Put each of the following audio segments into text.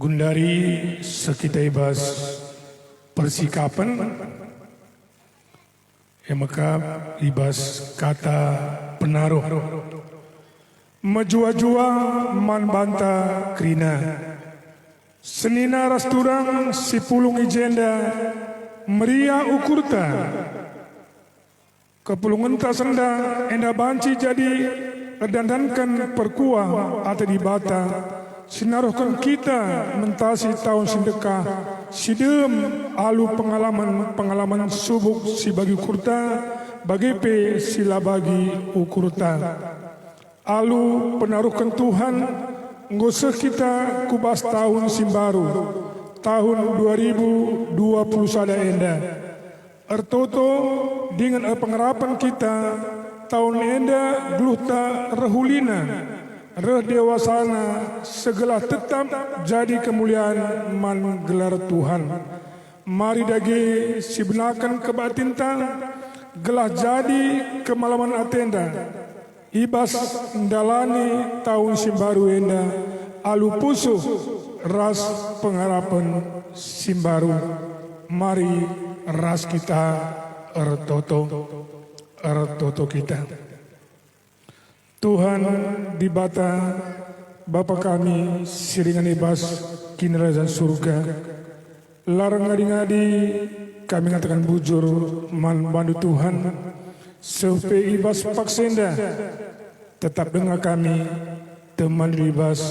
Gundari sekita ibas persikapan emakap ibas kata penaruh majua-jua man banta krina senina rasturang sipulung ijenda meria ukurta kepulungan tasenda enda banci jadi dandankan perkuah atau dibata sinaruhkan kita mentasi tahun sedekah sidem alu pengalaman subuk si bagi ukurta bagi pe sila bagi ukurta alu penaruhkan Tuhan ngusah kita kubas tahun simbaru tahun 2020 sada enda ertoto dengan pengharapan kita tahun enda gluta rehulina reh dewasana segala tetap jadi kemuliaan man gelar Tuhan. Mari dagi sibenakan kebatinta gelah jadi kemalaman atenda. Ibas ndalani tahun simbaru enda alu pusuh ras pengharapan simbaru. Mari ras kita ertoto kita. Tuhan di bata Bapa kami siringan ibas kinerajan surga larang ngadi-ngadi kami ngatakan bujur man bandu Tuhan sepe ibas paksenda tetap dengar kami teman ibas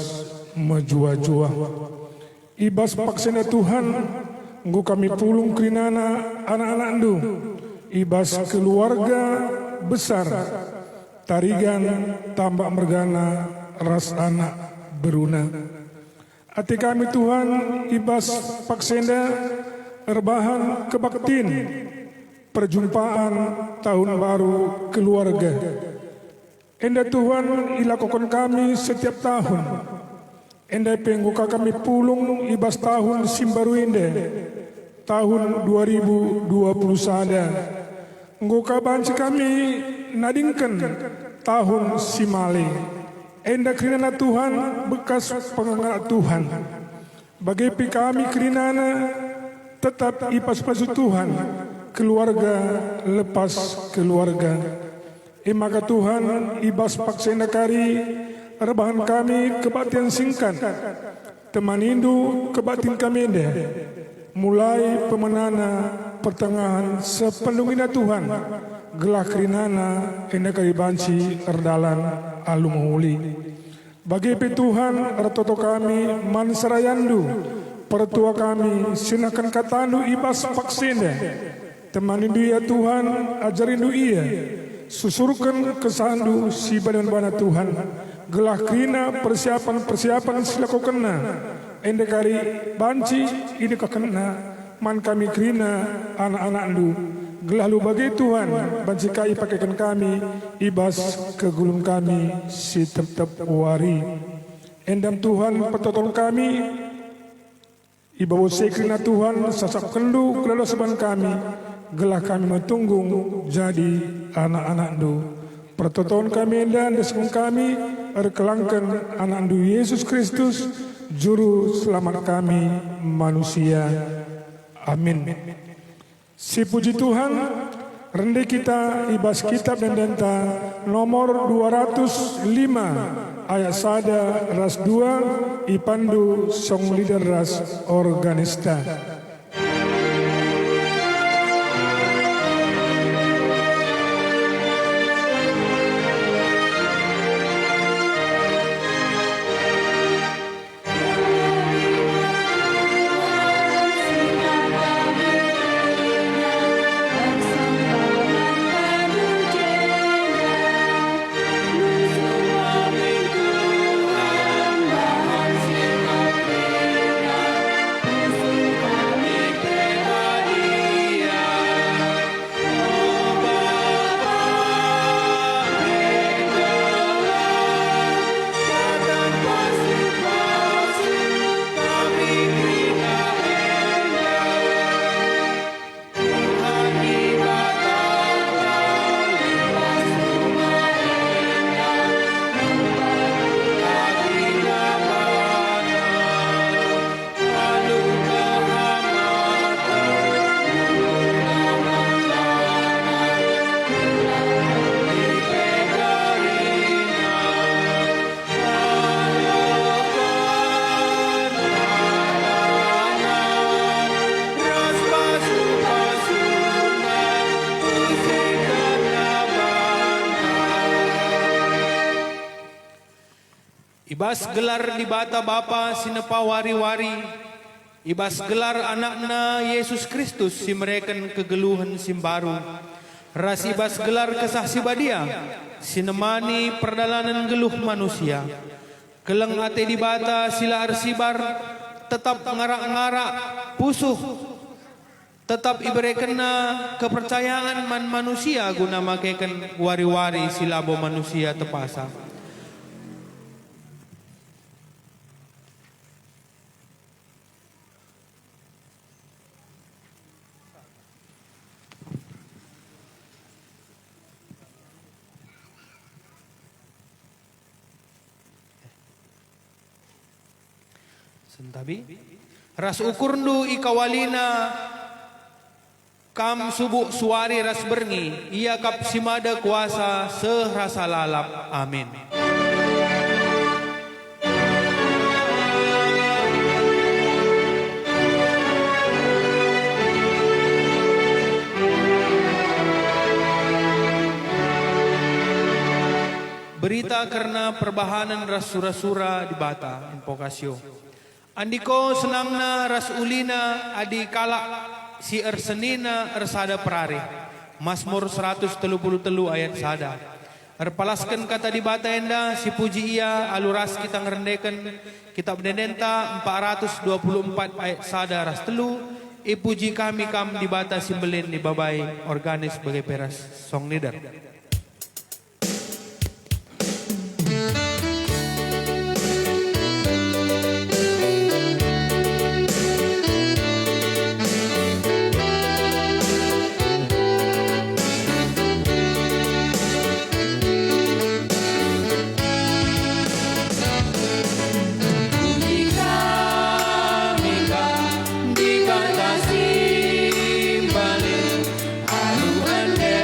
majua-jua ibas paksenda Tuhan nggu kami pulung kerinana anak-anak ndu ibas keluarga besar tarigan tambak mergana ras anak beruna ati kami Tuhan ibas paksenda erbahan kebaktin perjumpaan tahun baru keluarga enda Tuhan ilakukan kami setiap tahun enda pengguka kami pulung ibas tahun simbaru enda tahun 2020 sada ngguka banci kami nadingkan tahun simale enda kerinana Tuhan bekas pengangat Tuhan bagi kami kerinana tetap ipas pasu Tuhan keluarga lepas keluarga maka Tuhan ibas paksenda kari rebahan kami kebatin singkat teman indu kebatin kami enda mulai pemenana pertengahan sependungina Tuhan gelah kerinana enda kari banci erdalan alu mahuli bagi Tuhan ertoto kami mansarayandu pertua kami sinakan katandu ibas paksenda teman indu ya Tuhan ajarindu iya susurkan kesandu si badan bana Tuhan gelah kerina persiapan silakokena enda kari banci ini kakena man kami kerina anak-anak ndu gelah lu bagi Tuhan banci kai pakaikan kami ibas kegulung kami si tep-tep wari endam Tuhan petotol kami ibawa sekrina Tuhan sasak kendu kelalo seban kami gelah kami metunggung jadi anak-anak ndu pertoton kami dan desung kami erkelangkan anak ndu Yesus Kristus juru selamat kami manusia amin. Si puji Tuhan rendah kita ibas kitab dan denta nomor 205 ayat sada ras 2 ipandu song leader ras organista. Ibas gelar di bata Bapa sinepa wari-wari, ibas gelar anakna Yesus Kristus si mereken kegeluhan simbaru. Ras ibas gelar kesah si badia, sinemani perdalanan geluh manusia. Keleng ate di bata sila arsibar, tetap ngarak-ngarak pusuh, tetap iberekena kepercayaan man manusia guna makeken wari-wari silabo manusia tepasa. Sentabi ras ukurndu ikawalina kam subuh suari ras berngi ia kap simada kuasa sehrasa lalap. Amin. Berita karena perbahanan ras sura-sura di bata invokasio. Andiko senangna ras ulina adi kalak si ersenina ersada perari. Mazmur 133 ayat sada. Erpalaskan kata di bata enda si puji ia aluras kita ngerendeken kitab Denenta 424 ayat sada ras telu. Puji kami kam di bata simbelin di babai organis sebagai peras song leader. Di kata simbali, alu ande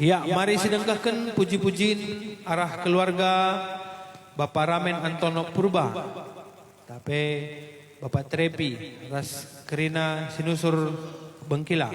Ya, mari sedengkahkan puji-pujiin arah keluarga Bapak Ramen Antono Purba. Tapi Bapak Trepi, ras Kerina Sinusur Bengkila.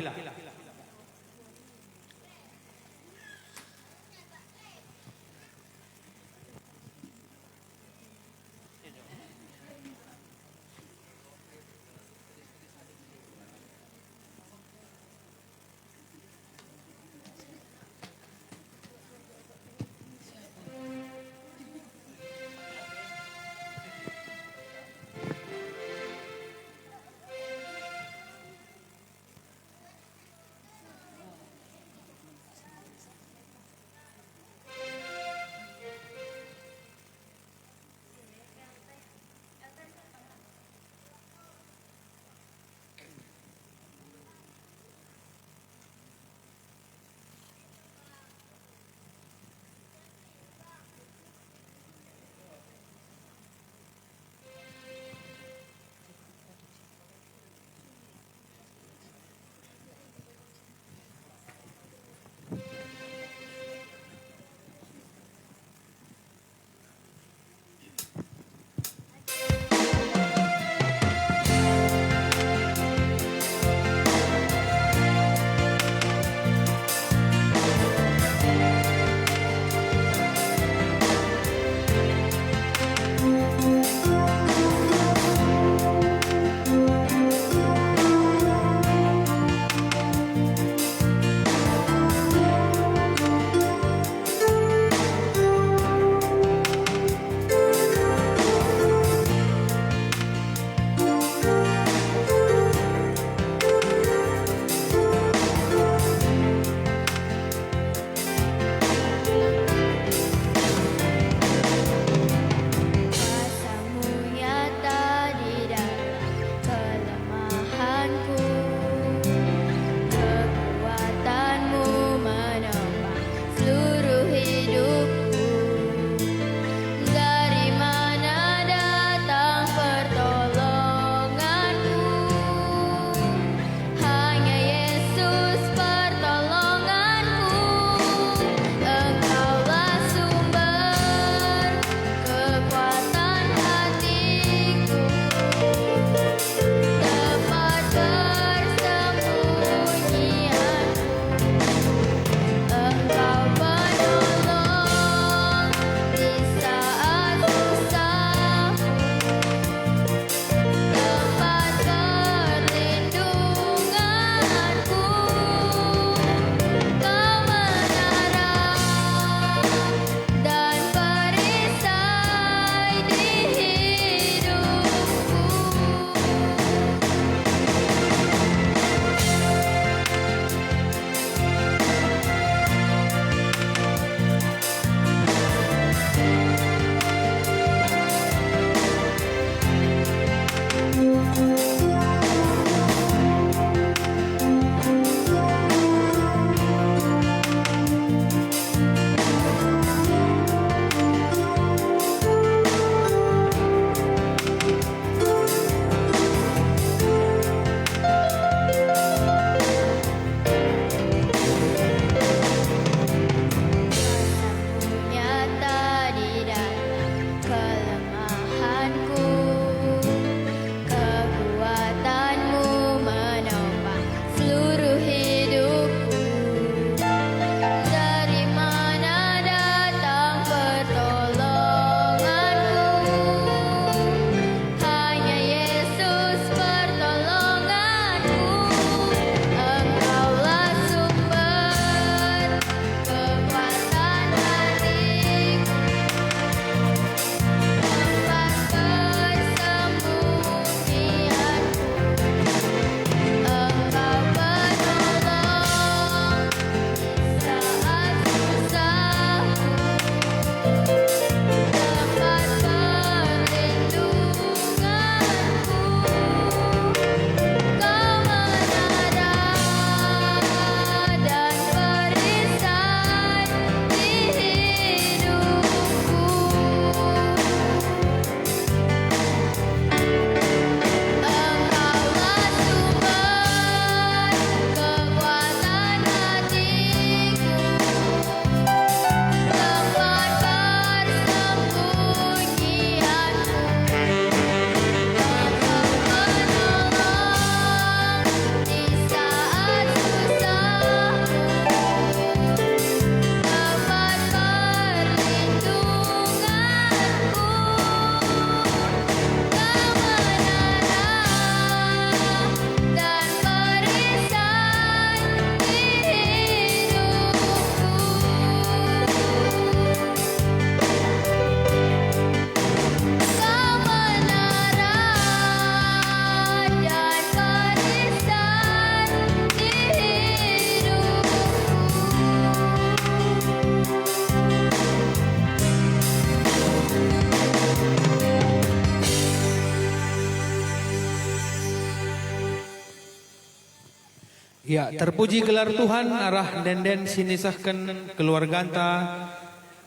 Ya, terpuji gelar Tuhan arah denden sinisahkan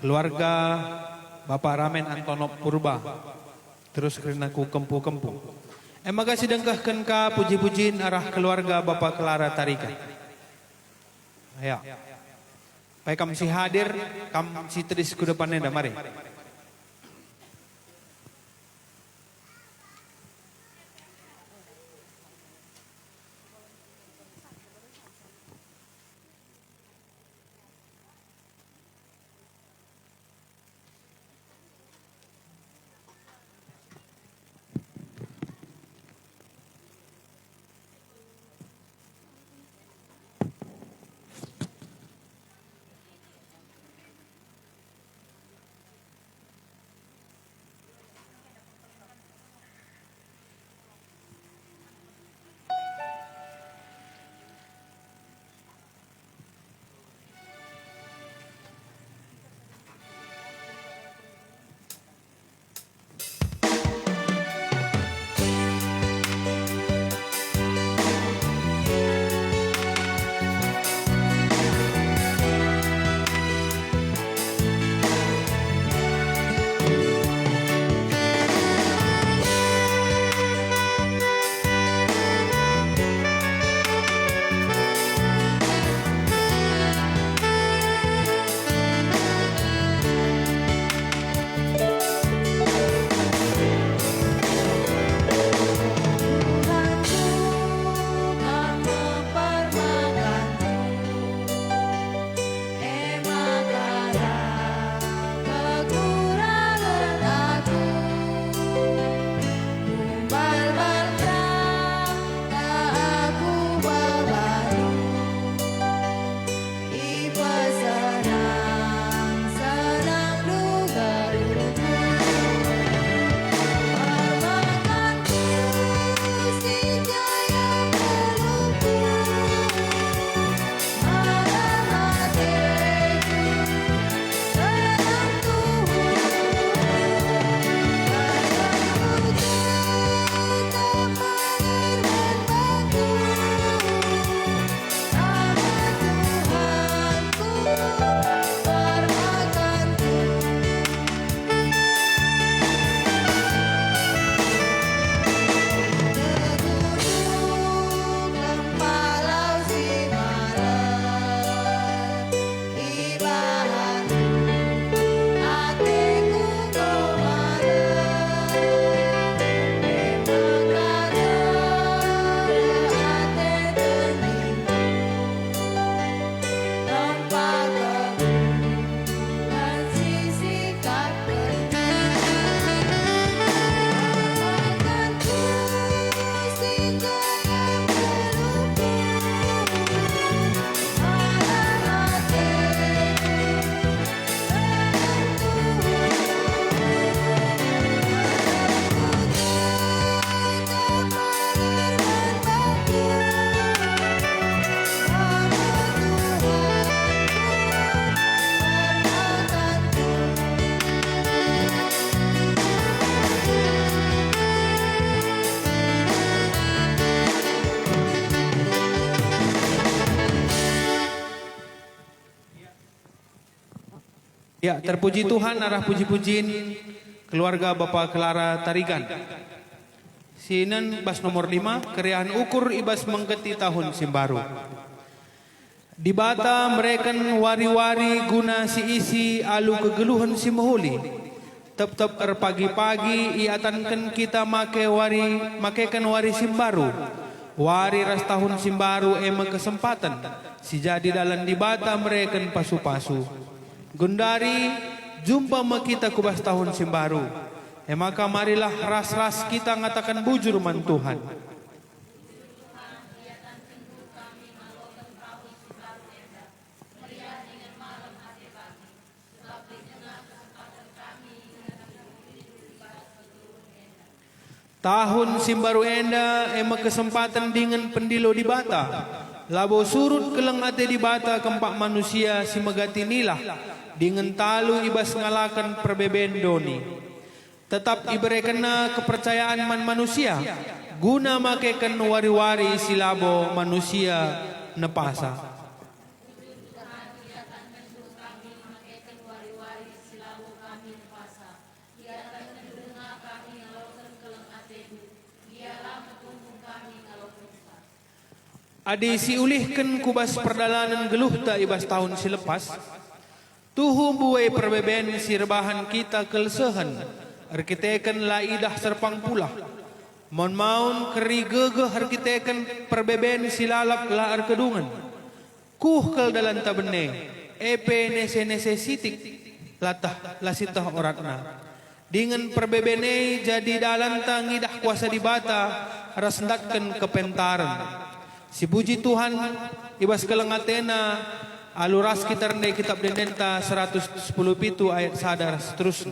keluarga Bapak Ramen Antonop Purba. Terus karena ku kempu-kempu. Makasih dengkahkan ka puji-pujiin arah keluarga Bapak Clara Tarikan. Ya. Baik kam si hadir, kam si tris ku depannya dah mari. Ya, terpuji Tuhan arah puji-pujiin keluarga Bapak Clara Tarigan. Sinen bas nomor 5, keriaan ukur ibas mengketi tahun simbaru. Di bata mereka wari-wari guna si isi alu kegeluhan si mahuli. Tep-tep pagi-pagi iatankan kita makekan wari simbaru. Wari ras tahun simbaru ema kesempatan. Si jadi dalam di bata mereka pasu-pasu. Gundari jumpa ma kita kubas tahun simbaru. Maka marilah ras-ras kita ngatakan bujur man Tuhan. Tahun simbaru enda ema kesempatan dengan pendilo di bata. Labo surut keleng ate di bata kempak manusia si megati nilah. Dengan talu ibas ngalakan perbeben doni. Tetap iberekena kepercayaan man manusia. Guna makekan wari-wari silabo manusia nepasa. Adi si ulihkan kubas perdalanan geluh tak ibas tahun silepas. Tuhu buai perbeben si rebahan kita kelsehan. Arkiteken la idah serpang pula. Mon maun keri gegeh arkiteken perbeben si lalap la arkedungan. Kuh kel dalan tabene. Epe nese sitik. Latah lasitah oratna. Dengan perbebene jadi dalan tangidah kuasa dibata. Rasndatken kepentaran. Si puji Tuhan ibas kelengatena aluras kita rendai kitab dendenta 110 pitu ayat sadar seterusnya.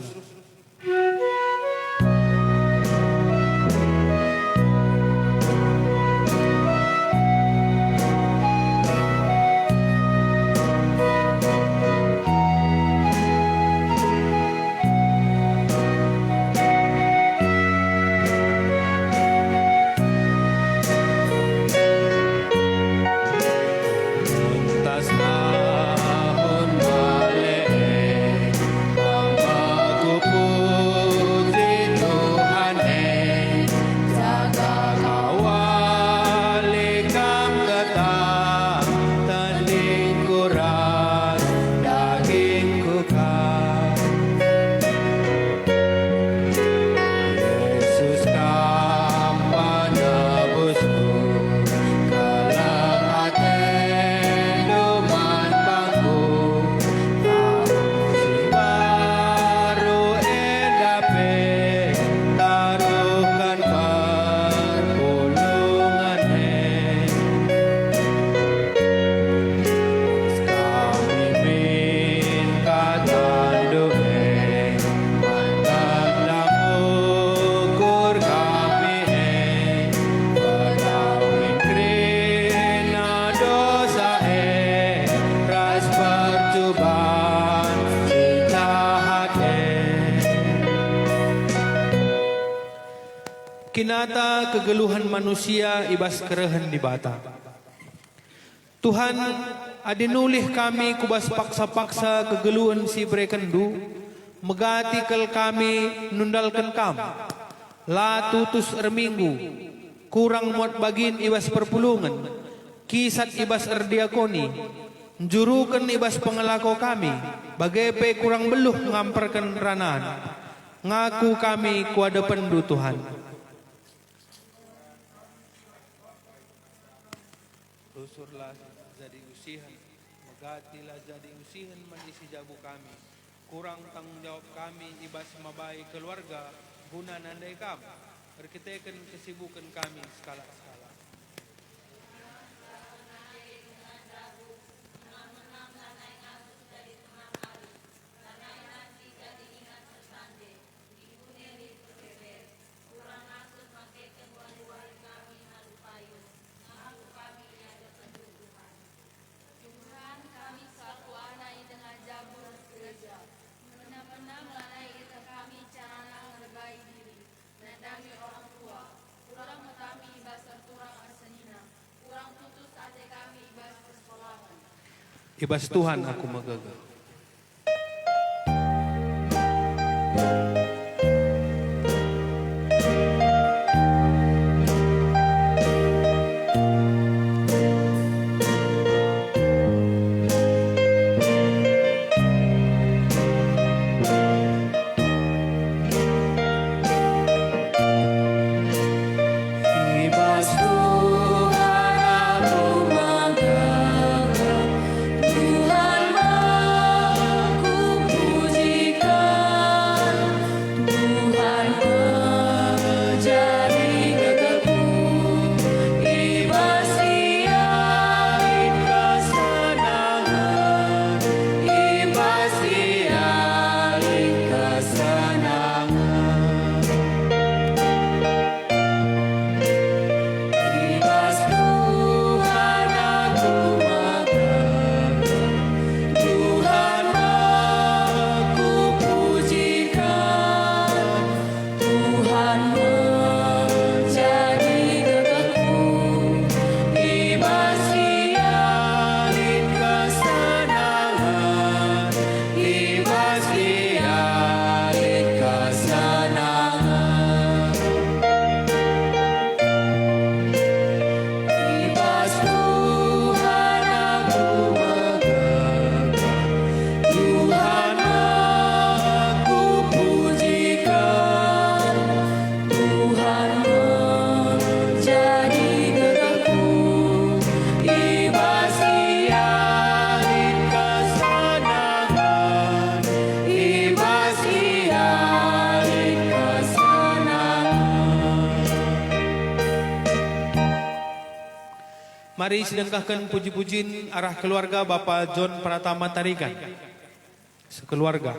Kinata kegeluhan manusia ibas kerehan di bata. Tuhan adinulih kami kubas paksa-paksa kegeluhan si brekendu, megati kel kami nundalkan kam. La tutus erminggu, kurang muat bagin ibas perpulungan, kisat ibas erdiakoni, jurukan ibas pengelako kami, bagepe kurang beluh ngamperkan ranan. Ngaku kami kuada pendu Tuhan. Lusurlah jadi usihan, megatilah jadi usihan menisi jabu kami. Kurang tanggung jawab kami ibas mabai keluarga, guna nandai kami. Berkitekan kesibukan kami skala-skala. Ibas Tuhan aku magagal. Tuhan Mari sedengkahkan puji-pujin arah keluarga Bapak John Pratama Tarigan. Sekeluarga.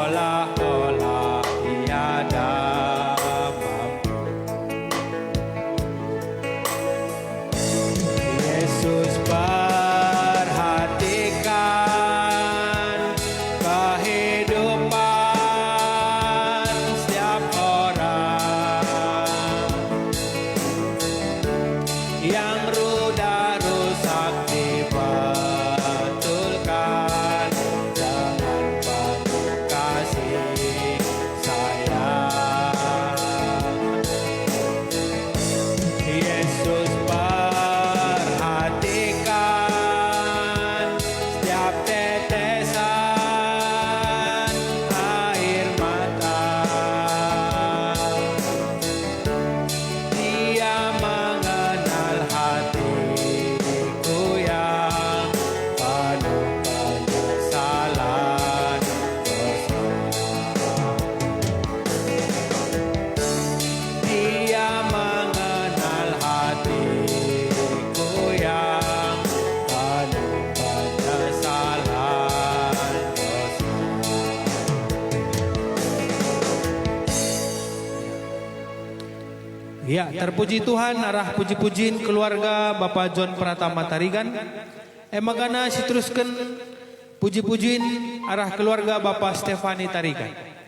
seolah-olah tiada. Ya, terpuji Tuhan, arah puji-pujiin keluarga Bapak John Pratama Tarigan. Magana diteruskan puji-pujiin arah keluarga Bapak Stefani Tarigan.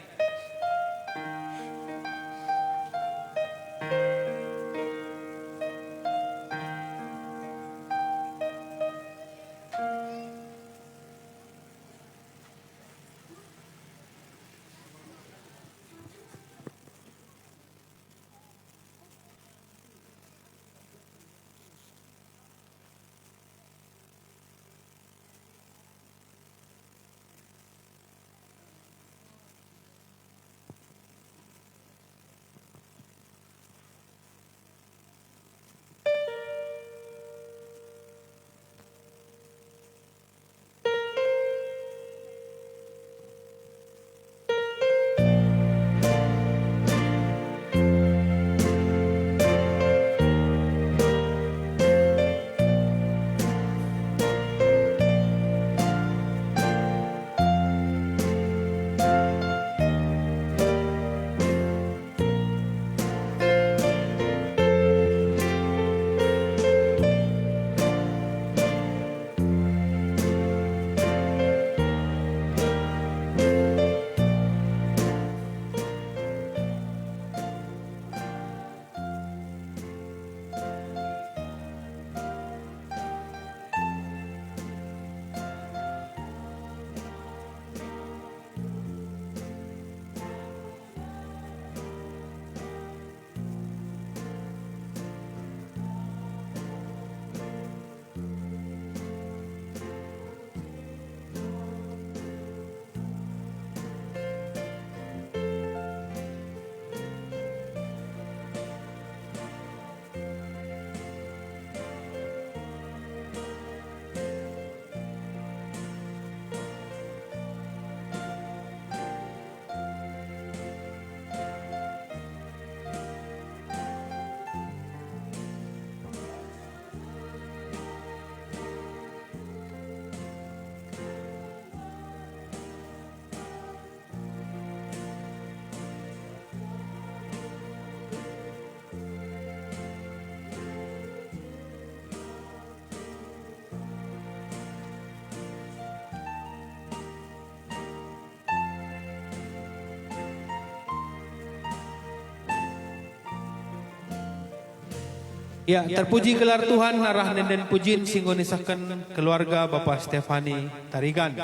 Ya, terpuji gelar Tuhan, arah nenden pujin singgonisahkan keluarga Bapak Stefani Tarigan.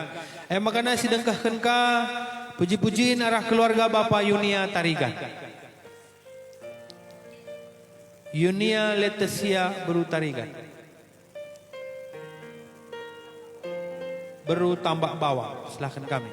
Makana sidengkahkan ka puji-pujiin arah keluarga Bapak Yunia Tarigan. Yunia Letesia Beru Tarigan. Beru Tambak Bawah, silahkan kami.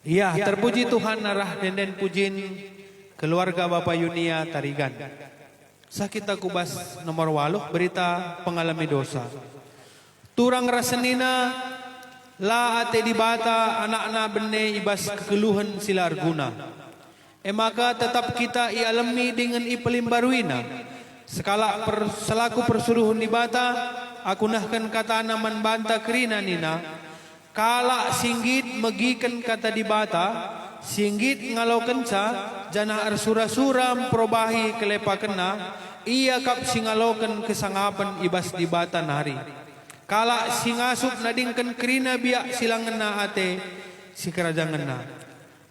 Iya, terpuji Tuhan narah denden pujin keluarga Bapak Yunia Tarigan. Sakita kubas nomor 8 berita pengalami dosa. Turang rasenina la ate dibata anak-anak bene ibas kekeluhan sila arguna. Maka tetap kita ialami dengan ipelimbaruina. Selaku persuruhun dibata, aku nahkan kata naman banta kerina nina. Kala singgit megikan kata dibata, singgit ngalau kenca, jana arsura-suram probahi kelepa kena, ia kap singalokan kesangapan ibas dibata nari. Kala singasup nadingkan kerina biak silang ngena ate, si kerajaan ngena.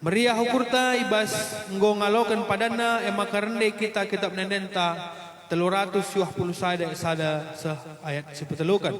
Meriah hukurta ibas nggongalokan padana emaka rendai kita kitab nendenta 320 sada seh ayat sepetelukan.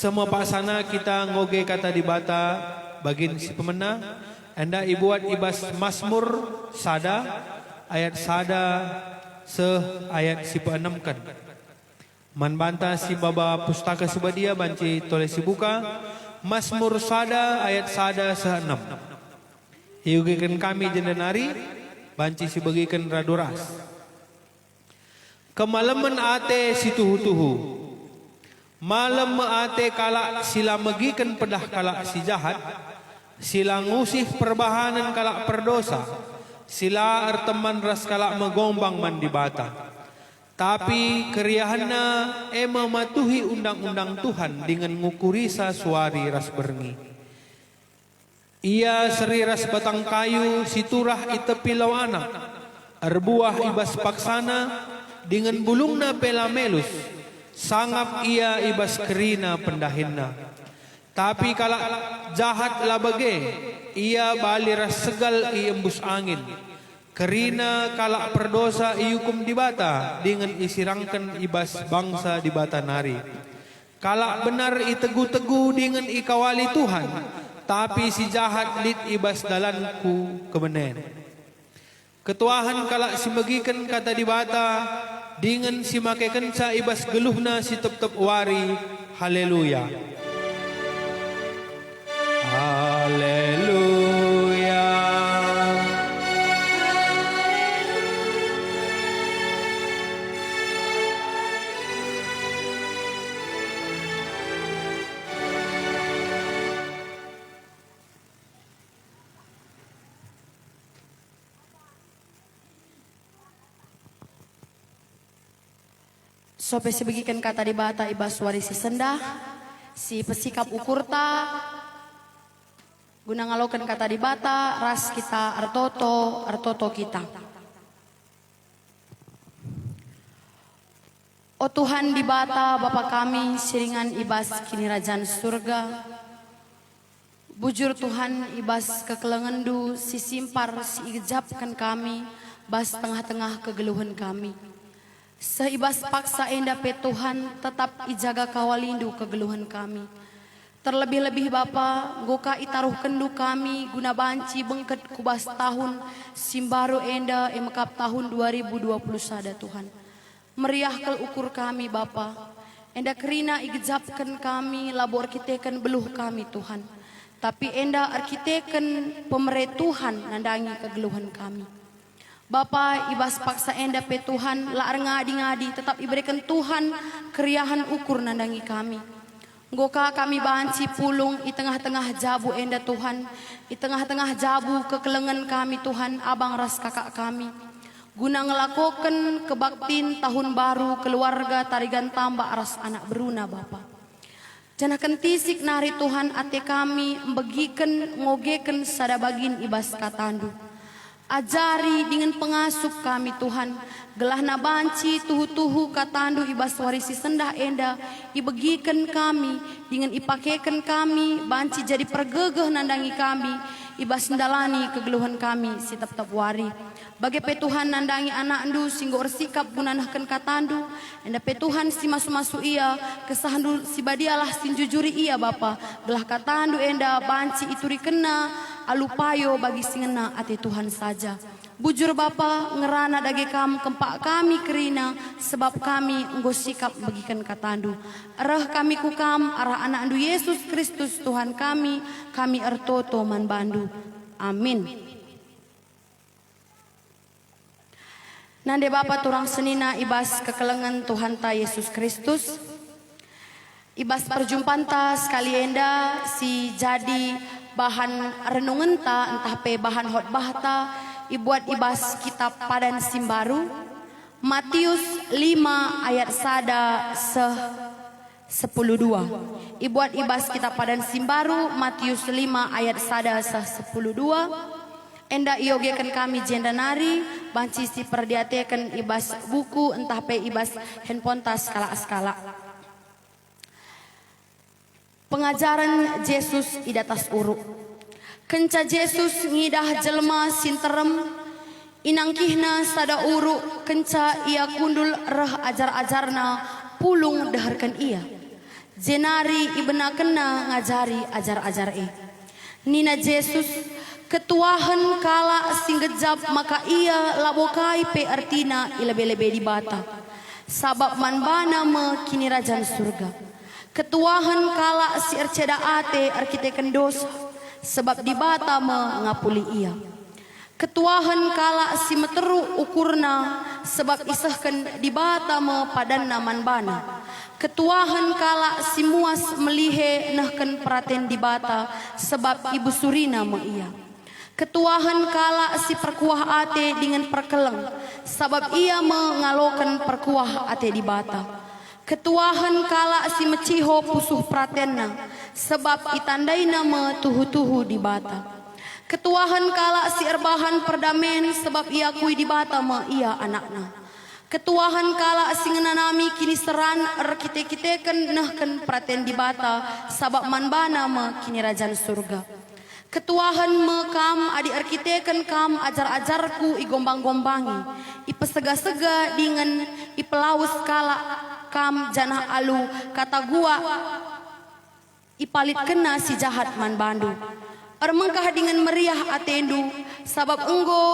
Semua pasana kita ngoge kata dibata bagin si pemena. Anda ibuat ibas Mazmur sada ayat sada ayat si pe-6 kan. Man banta si baba pustaka sebadia banci toleh si buka Mazmur sada ayat sada 6. Iugikan kami jendenari banci si bagikan raduras. Kemalaman ate si tuhu-tuhu. Malam ate kala sila magikan pedah kala si jahat. Sila ngusih perbahanan kala perdosa. Sila arteman ras kala magombang mandibata. Tapi keriahanna mematuhi undang-undang Tuhan dengan ngukurisa suari ras berngi. Ia seri ras batang kayu siturah itepilau anak. Arbuah ibas paksana dengan bulungna pelamelus. Sangap ia ibas kerina pendahinna. Tapi kala jahat labage, ia baliras segal iembus angin. Kerina kala perdosa iukum dibata dengan isirangkan ibas bangsa dibata nari. Kala benar itegu-tegu dengan ikawali Tuhan, tapi si jahat lit ibas dalanku kebenen. Ketuahan kala si magikan kata dibata, dengan si makekan sa ibas geluhna si tep-tep wari. Haleluya. Haleluya. Sope sebagikan kata dibata ibas warisi sendah, si pesikap ukurta, guna ngalokan kata dibata, ras kita artoto kita. O Tuhan dibata Bapa kami, siringan ibas kini rajaan surga. Bujur Tuhan ibas kekelengendu, si simpar, si ijabkan kami, bas tengah-tengah kegeluhan kami. Seibas paksa enda pe Tuhan tetap ijaga kawalindu kegeluhan kami. Terlebih-lebih Bapa, goka itaruh kendu kami guna banci bengket kubas tahun simbaru enda emekap tahun 2021 Tuhan. Meriah kel ukur kami Bapa. Enda kerina igejapkan kami labor arkiteken beluh kami Tuhan. Tapi enda arkiteken pemerintah Tuhan nandangi kegeluhan kami. Bapa ibas paksa enda pe Tuhan laar ngadi-ngadi tetap iberikan Tuhan keriahan ukur nandangi kami. Goka kami banci pulung di tengah-tengah jabu enda Tuhan, di tengah-tengah jabu kekelengan kami Tuhan, abang ras kakak kami. Guna ngelakokan kebaktin tahun baru keluarga tarigan tambah ras anak beruna Bapa. Janakan tisik nari Tuhan ate kami membagikan ngogeken sadabagin ibas katandu. Ajari dengan pengasup kami Tuhan. Gelahna banci tuhu-tuhu katandu ibas warisi sendah enda. Ibegikan kami dengan ipakekan kami. Banci jadi pergegeh nandangi kami. Ibas ndalani kegeluhan kami si tep-tep wari. Bagi petuhan nandangi anak ndu singgo ersikap gunanahkan katandu. Enda petuhan si masu-masu ia. Kesahandu si badialah sin jujuri ia Bapa. Gelah katandu enda banci ituri kena. Alupayo bagi singena ate Tuhan saja. Bujur Bapa ngerana dage kam kempak kami kerina sebab kami nggosikap bagikan katandu. Arah kami kukam arah anak andu Yesus Kristus Tuhan kami ertoto man bandu. Amin. Nande Bapa turang senina ibas kekelengan Tuhan ta Yesus Kristus. Ibas perjumpaan ta sekali enda si jadi bahan renungan ta entah pe bahan khotbah ta ibuat ibas kitab padan simbaru Matius 5 ayat sada 10:2. Ibuat ibas kitab padan simbaru Matius 5 ayat sada 10:2. Enda iogekan kami jenda nari banci si perdiatekan ibas buku entah pe ibas handphone ta skala-skala. Pengajaran Yesus idatas uruk. Kenca Yesus ngidah jelma sinterem. Inangkihna sada uruk. Kenca ia kundul reh ajar-ajarna. Pulung deharkan ia. Jenari ibena kena ngajari ajar-ajar Nina Yesus ketuahan kala singgejap maka ia labokai pe artina ilebe-lebe di bata. Sabab manbana me kini rajan surga. Ketuahan kala si erceda ate arkiteken dosa sebab di bata mengapuli ia. Ketuahan kala si meteru ukurna sebab isahkan di bata me padanna manbana. Ketuahan kala si muas melihe nahkan praten di bata sebab ibu surina me ia. Ketuahan kala si perkuah ate dengan perkeleng sebab ia mengalokan perkuah ate di bata. Ketuahan kala si meciho pusuh pratenna sebab itandaina me tuhu-tuhu di bata. Ketuahan kala si erbahan perdamen sebab ia kui di bata me ia anakna. Ketuahan kala si ngenanami kini seran kite-kiteken nahken praten di bata sabab manbana me kini rajan surga. Ketuahan me kam adi arkiteken kam ajar-ajarku igombang-gombangi. Ipesega-sega dengan ipelaus kala kam janah alu kata gua ipalit kena si jahat man bandu. Armengkah dengan meriah atendu sabab enggo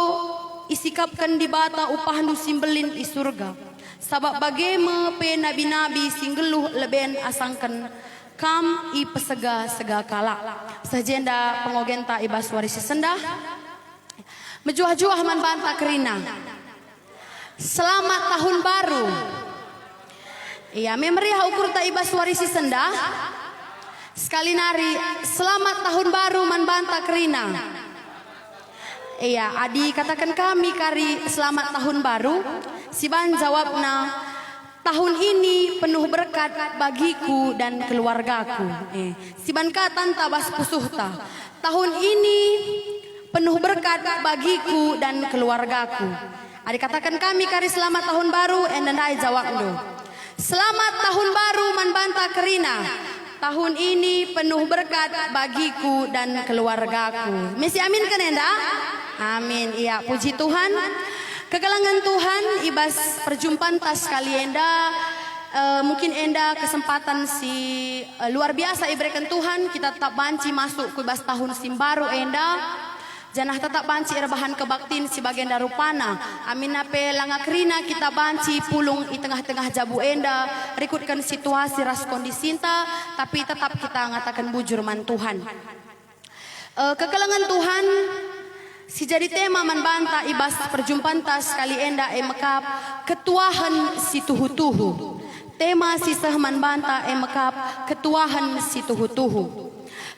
isikapkan di bata upahnu simbelin di surga. Sabab bageme pe nabi-nabi singgeluh leben asangken kam i pesega-sega kala. Sejenda pengogenta ibas warisi sendah. Mejuah-juah man banta kerina. Selamat tahun baru. Iya, memeriah ukur ta ibas warisi sendah. Sekali nari, selamat tahun baru man banta kerina. Iya, adi katakan kami kari selamat tahun baru. Si ban jawabna, tahun ini penuh berkat bagiku dan keluargaku. Si ban katan tabas pusuhta. Tahun ini penuh berkat bagiku dan keluargaku. Adi katakan kami kari selamat tahun baru. Endandai jawab do. Selamat tahun baru man banta kerina. Tahun ini penuh berkat bagiku dan keluargaku. Mesti amin kan enda? Amin. Iya, puji Tuhan. Kegalangan Tuhan, ibas perjumpaan tas kali enda. Mungkin enda kesempatan si luar biasa iberikan Tuhan. Kita tetap banci masuk ke ibas tahun simbaru enda. Janah tetap banci erbahan kebaktin si bagian darupana. Amin nape langa kerina kita banci pulung di tengah-tengah jabu enda. Rikutkan situasi ras kondisinta. Tapi tetap kita ngatakan bujur man Tuhan. Kekelangan Tuhan. Si jadi tema man banta ibas perjumpaan tas kali enda emekap. Ketuahan si tuhu-tuhu. Tema si sahman banta emekap. Ketuahan si tuhu-tuhu.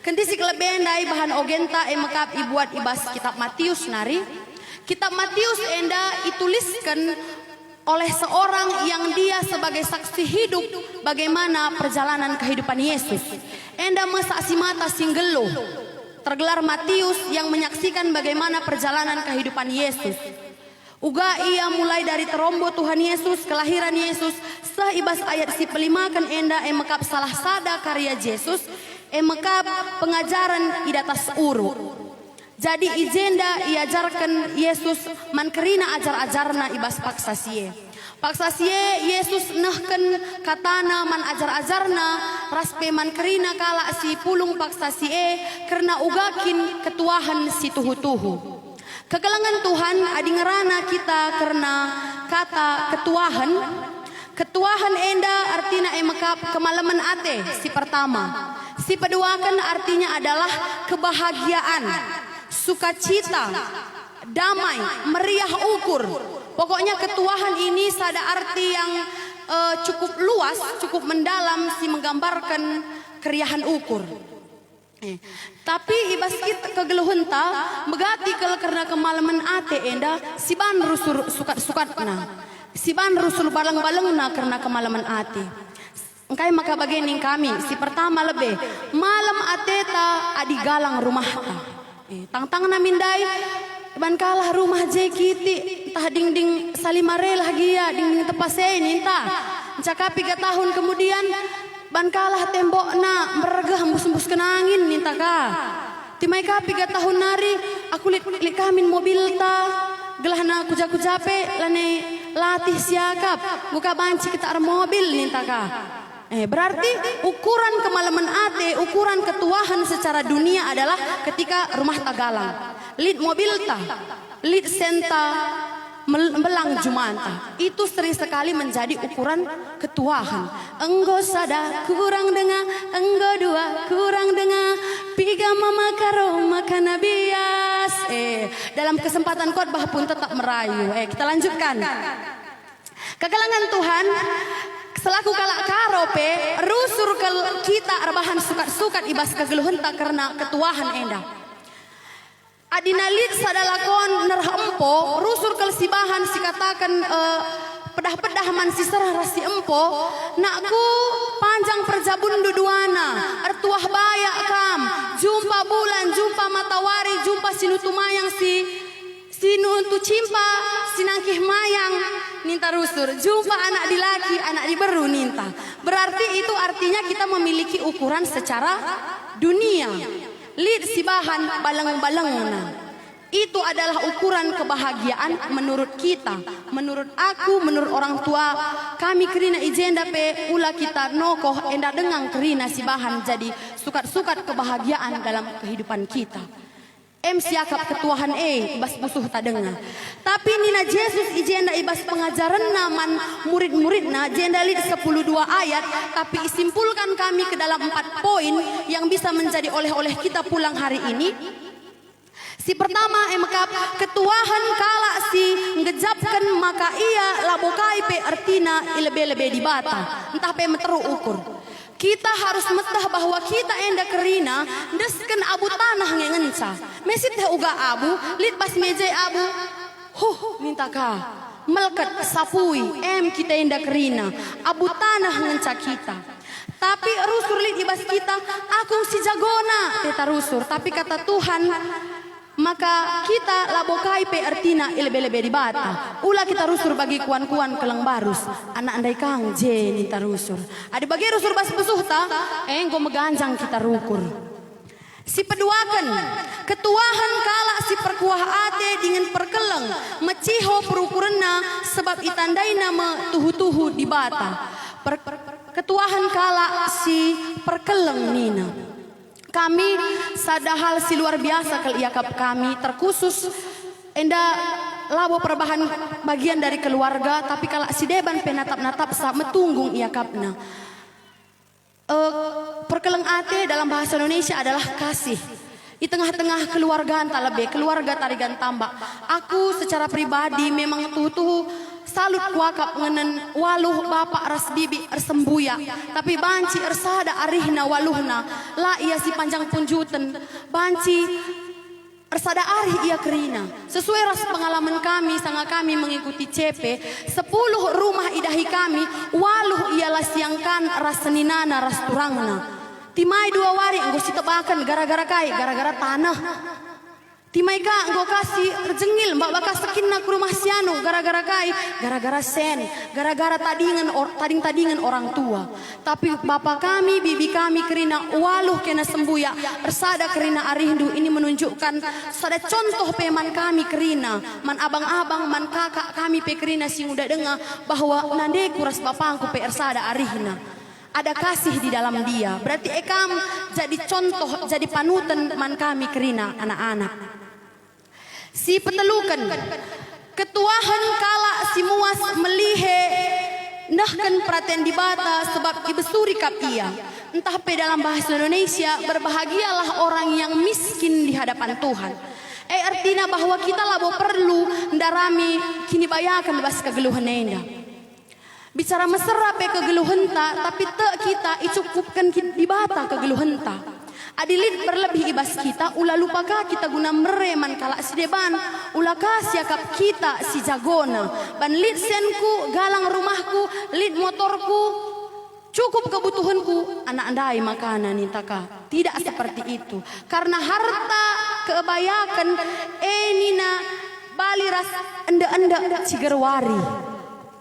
Kenti si kelebihan dari bahan ogenta emekap ibuat ibas kitab Matius nari. Kitab Matius enda dituliskan oleh seorang yang dia sebagai saksi hidup bagaimana perjalanan kehidupan Yesus. Enda mesaksi mata singgelo. Tergelar Matius yang menyaksikan bagaimana perjalanan kehidupan Yesus. Uga ia mulai dari terombo Tuhan Yesus, kelahiran Yesus, sah ibas ayat si pelimakan enda emekap salah sada karya Yesus. Emekap pengajaran idatas uru. Jadi ijenda iajarkan Yesus mankerina ajar-ajarna ibas paksasie. Paksasie Yesus nahken katana man ajar-ajarna raspe mankerina kala si pulung paksasie karena ugakin ketuahan si tuhu-tuhu. Kegelangan Tuhan adi ngerana kita karena kata ketuahan. Ketuahan enda artinya emekap kemalaman ate si pertama. Si peduakan artinya adalah kebahagiaan, sukacita, damai, meriah ukur. Pokoknya ketuahan ini ada arti yang cukup luas, cukup mendalam si menggambarkan keriahan ukur. Tapi ibas kita kegeluhunta megati karena kemalaman ate enda si ban rusur sukat-sukatna. Si ban rusul balang-balangna karena kemalaman ate. Engkai maka bagian kami si pertama lebih malam ateta adi galang rumah ta. Tang-tang namindai ban kalah rumah jekiti tah ding-ding salimare lagi ya ding-ding tepase ninta. Cakapi 3 tahun kemudian ban kalah tembokna meregah hembus-hembus kena angin ninta ka. Timai kapi 3 tahun nari aku lit kamin mobil ta gelahna kuja-kujape lane latih siakap buka banci kita ar mobil ninta ka. Berarti ukuran kemalaman ate, ukuran ketuahan secara dunia adalah ketika rumah tagalang. Lid mobil ta, lid senta, belang jumanta. Itu sering sekali menjadi ukuran ketuahan. Enggo sada kurang dengar, enggo dua kurang dengar. Piga mama karo makan bias. Dalam kesempatan khotbah pun tetap merayu. Kita lanjutkan. Kegelangan Tuhan, selaku kalak karope, rusur ke kita rebahan sukat-sukat ibas kegeluhenta karena ketuahan endah. Adinalit sadalakon nerhempo, rusur ke sibahan si katakan pedah-pedah man si serah rasi empo, nakku panjang perjabun duduana, ertuah bayak kam, jumpa bulan, jumpa matawari, jumpa sinutu mayang sinutu cimpa, sinangkih mayang, ninta rusur, jumpa anak dilaki, anak diberu ninta. Berarti itu artinya kita memiliki ukuran secara dunia. Lid sibahan baleng-balengna. Itu adalah ukuran kebahagiaan menurut kita, menurut aku, menurut orang tua kami kerina ijenda pe ula kita nokoh enda dengang kerina sibahan jadi sukat-sukat kebahagiaan dalam kehidupan kita. Siakap ketuahan ibas musuh tak dengar. Tapi Nina Yesus ijenda ibas pengajaran naman murid-muridna jenda lid 12 ayat, tapi isimpulkan kami ke dalam 4 poin yang bisa menjadi oleh-oleh kita pulang hari ini. Si pertama emekap ketuahan kala si ngejapkan maka ia labokai pe artina ilebe-lebe di bata entah pe meteru ukur. Kita harus metah bahwa kita enda kerina desken abu tanah ngengenca. Mesit teh uga abu lit bas meje abu. Minta ka melket sapui kita enda kerina abu tanah ngenca kita. Tapi rusur lit ibas kita aku si jagona teta rusur. Tapi kata Tuhan maka kita labokai pe artina ilebe-lebe di bata. Ula kita rusur bagi kuan-kuan kelang barus. Anak andai kang jeni tarusur. Ada bagi rusur bas pesuh ta. Engko meganjang kita rukur. Si peduakan ketuahan kala si perkuah ate dengan perkeleng meciho perukurena sebab itandai nama tuhu-tuhu di bata. Ketuahan kala si perkeleng nina. Kami sadahal si luar biasa keliakap kami terkhusus enda labo perbahan bagian dari keluarga tapi kalau si deban penatap-natap sa metunggung iakapna. Perkeleng ate dalam bahasa Indonesia adalah kasih. Di tengah-tengah keluargaan talebe, keluarga tarigan tambak. Aku secara pribadi memang tuh salut kuakap ngenen waluh bapak ras bibi ersembuya. Tapi banci ersada arihna waluhna. La ia si panjang punjuten. Banci ersada arih ia kerina. Sesuai ras pengalaman kami, sanga kami mengikuti CP. 10 rumah idahi kami, waluh ialah siangkan ras seninana ras turangna. Timai 2 wari enggo si tebakan gara-gara kai, gara-gara tanah. Timai ka enggo kasih rejengil mbak bakas sekinna ke rumah sianu gara-gara kai, gara-gara sen, gara-gara tading-tadingan orang tua. Tapi bapak kami, bibi kami kerina waluh kena sembuya, ersada kerina arindu. Ini menunjukkan sada contoh peman kami kerina, man abang-abang, man kakak kami pe kerina sing udah dengar bahwa nande kuras bapangku pe ersada arihna. Ada kasih di dalam dia. Berarti ekam jadi contoh, jadi panutan man kami kerina anak-anak. Si petelukan ketuahan kala si muas melihe nahkan praten di bata sebab ibesuri kap ia. Entah pe dalam bahasa Indonesia berbahagialah orang yang miskin di hadapan Tuhan. Artinya bahwa kita labo perlu ndarami kini bayakan bas kegeluhan enda. Bicara mesra pe kegeluhenta tapi te kita icukupkan di bata kegeluhenta. Adilit berlebih ibas kita ulah lupaka kita guna mereman kala si deban ulah kasiakap kita si jagona ban lit senku galang rumahku lit motorku cukup kebutuhanku anak andai makanan nitaka tidak seperti itu karena harta kebayakan nina baliras enda-enda cigerwari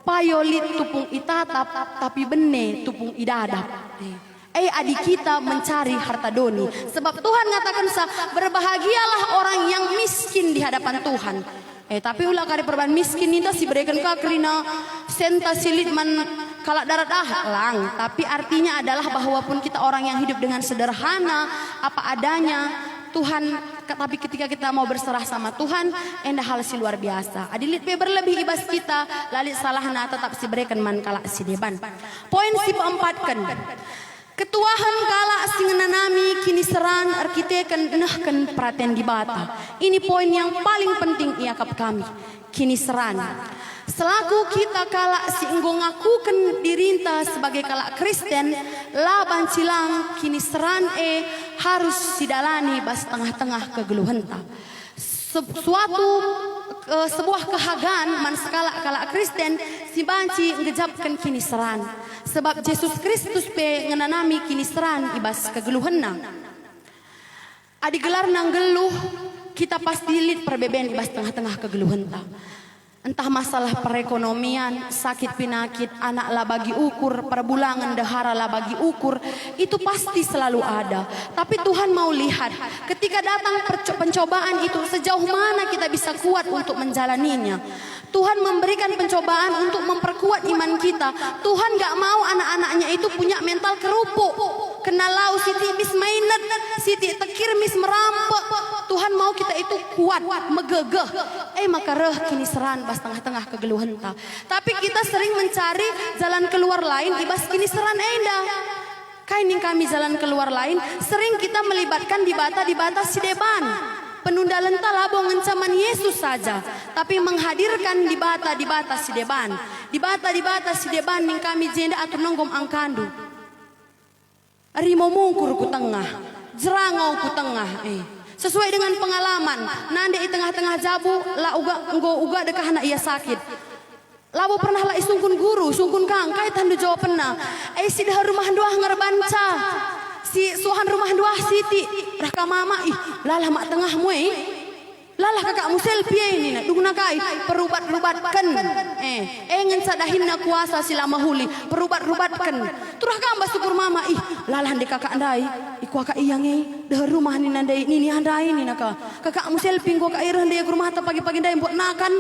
payolit tupung itatap tapi bene tupung idadap. Adik kita mencari harta doni. Sebab Tuhan ngatakan berbahagialah orang yang miskin di hadapan Tuhan. Tapi ulah kari perban miskin itu si berikan ka kerina senta silit man kalak darat lang. Tapi artinya adalah bahwa pun kita orang yang hidup dengan sederhana apa adanya. Tuhan, tapi ketika kita mau berserah sama Tuhan, endah hal si luar biasa. Adilit pe berlebih ibas kita, lalit salahna tetap si berikan man kala si deban. Poin si keempatkan. Ketuahan kala si ngenanami kini seran arkiteken nahkan praten di bata. Ini poin yang paling penting iakap kami. Kini seran. Selaku kita kalak si enggo ngakuken dirinta sebagai kalak Kristen, laban cilang kini seran harus sidalani bas tengah-tengah kegeluhenta. Sebuah kehagan man sekala kalak Kristen si banci ngejapkan kini seran. Sebab Yesus Kristus pe ngenanami kini seran ibas kegeluhenna. Adi gelar nang geluh kita pasti lit perbeben ibas tengah-tengah kegeluhenta. Entah masalah perekonomian, sakit penyakit, anak lah bagi ukur, perbulangan dahara lah bagi ukur, itu pasti selalu ada. Tapi Tuhan mau lihat ketika datang pencobaan itu sejauh mana kita bisa kuat untuk menjalaninya. Tuhan memberikan pencobaan untuk memperkuat iman kita. Tuhan gak mau anak-anaknya itu punya mental kerupuk. Kenalau siti bis mainet, siti tekir mis merampok. Tuhan mau kita itu kuat, megegeh. Maka reh kini seran bas tengah-tengah kegeluhenta. Tapi kita sering mencari jalan keluar lain ibas kini seran endah. Kaining kami jalan keluar lain, sering kita melibatkan di bata si deban. Penunda lenta labo ngencaman Yesus saja, tapi menghadirkan di bata si deban. Di bata si deban ning kami jenda atau nonggom angkandu. Rimo mungkur ku tengah, jerangau ku tengah. Sesuai dengan pengalaman, nande di tengah-tengah jabu, la uga dekah anak ia sakit. Labo pernah lah isungkun guru, sungkun kang, kait handu jawab pernah. Si dah rumah doah ngerbanca. Si suhan rumah doah siti, raka mama lalah mak tengah muai. Lalah kakakmu selfie ini nak duguna kai perubat-rubatkan. Ngen sadahin na kuasa sila mahuli perubat-rubatkan. Turah kamba syukur mama lalah de kakak andai iku kakak iyang dah rumah ni nandai ni handai ni naka. Kakakmu selfie gua ka irah de rumah ta pagi-pagi ndai buat nakan.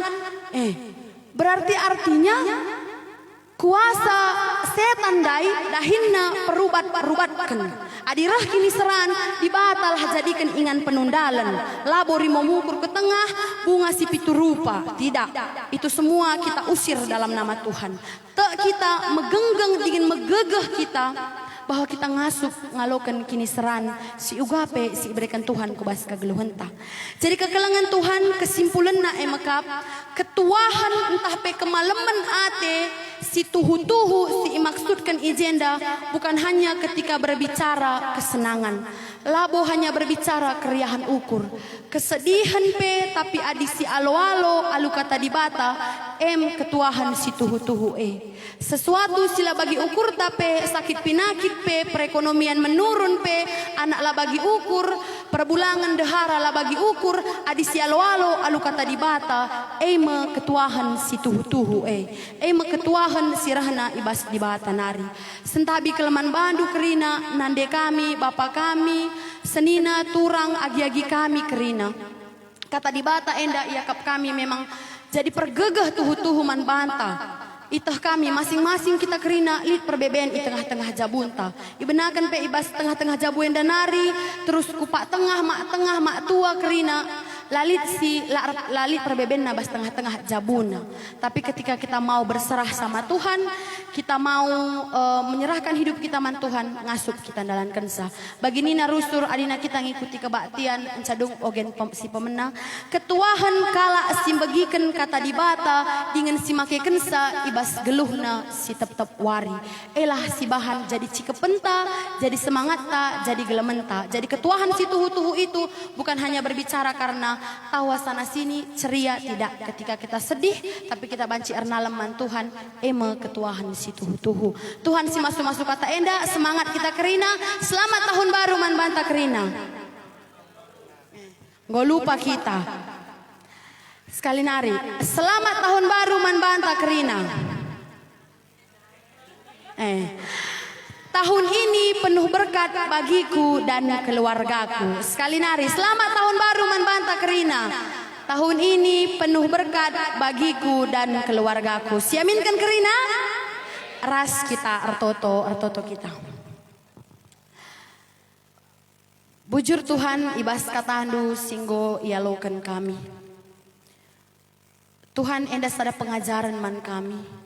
Berarti artinya kuasa setan dai dahinna perubat-rubatkan. Adirah kini seran dibatal jadikan ingan penundalan. Labori memukur ke tengah bunga si pitu rupa. Tidak, itu semua kita usir dalam nama Tuhan. Kita megenggeng dingin megegeh kita bahwa kita ngasup ngalokan kini seran si ugape si berikan Tuhan kubas kegeluhenta. Jadi kekelangan Tuhan kesimpulan na emakap ketuahan entah pe kemalaman ate si tuhu-tuhu si maksudkan ijenda bukan hanya ketika berbicara kesenangan. Labo hanya berbicara keriahan ukur. Kesedihan pe tapi adi si alo-alo alu kata dibata ketuahan si tuhu-tuhu Sesuatu sila bagi ukur tapi sakit pinakit pe perekonomian menurun pe anak lah bagi ukur perbulangan dehara lah bagi ukur adi si alo-alo alu kata dibata ketuahan si tuhu-tuhu ketuahan si rahna ibas dibata nari. Sentabi keleman bandu kerina nande kami bapak kami senina turang agi-agi kami kerina. Kata dibata enda iakap kami memang jadi pergegah tuhu-tuhu man banta. Itah kami masing-masing kita kerina lit perbeben di tengah-tengah jabunta. Ibenakan pe ibas tengah-tengah jabu enda nari terus kupak tengah mak tua kerina lalit perbeben nabas tengah-tengah jabuna. Tapi ketika kita mau berserah sama Tuhan, kita mau menyerahkan hidup kita man Tuhan, ngasup kita dalam kensa. Bagi nina rusur adina kita ngikuti kebaktian encadung ogen si pemenang. Ketuahan kala simbagikan kata dibata dengan si make kensa ibas geluhna si tep-tep wari. Elah si bahan jadi cikepenta, jadi semangatta, jadi gelementa. Jadi ketuahan si tuhu-tuhu itu bukan hanya berbicara karena tawa sana sini ceria, tidak. Ketika kita sedih tapi kita banci erna leman Tuhan ketuahan si tuhu-tuhu. Tuhan si masuk-masuk kata enda semangat kita kerina. Selamat tahun baru man banta kerina. Nggak lupa kita sekali nari selamat tahun baru man banta kerina. Tahun ini penuh berkat bagiku dan keluargaku. Sekali nari, selamat tahun baru man banta kerina. Tahun ini penuh berkat bagiku dan keluargaku. Siaminkan kerina? Ras kita, artoto kita. Bujur Tuhan, ibas katandu singgo ialokan kami. Tuhan endas ada pengajaran man kami.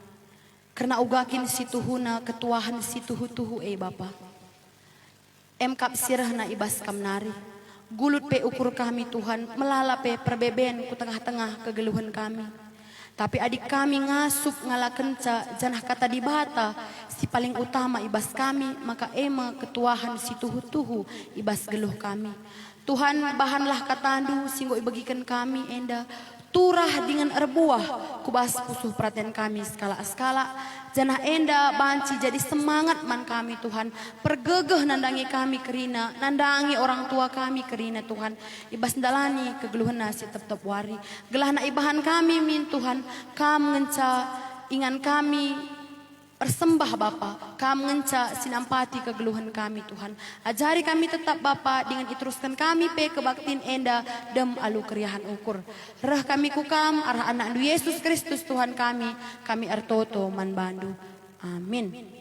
Karena ugakin si tuhuna ketuahan si tuhu-tuhu Bapa. Kap sirahna ibas kamnari. Gulut pe ukur kami Tuhan, melala pe perbeben ku tengah-tengah kegeluhan kami. Tapi adik kami ngasup ngalakenca janah kata di bata si paling utama ibas kami maka ema ketuahan si tuhu-tuhu ibas geluh kami. Tuhan bahanlah katandu singgo ibagikan kami enda turah dengan erbuah kubas pusuh perhatian kami skala-skala janah enda banci jadi semangat man kami Tuhan pergegeh nandangi kami kerina nandangi orang tua kami kerina Tuhan ibas ndalani kegeluhan nasi tetap wari gelah na ibahan kami min Tuhan kam ngenca ingan kami persembah Bapa kam ngenca sinampati kegeluhan kami Tuhan ajari kami tetap Bapa dengan iteruskan kami pe kebaktin enda dem alu keriahan ukur reh kami kukam arah anak Yesus Kristus Tuhan kami artoto man bandu amin.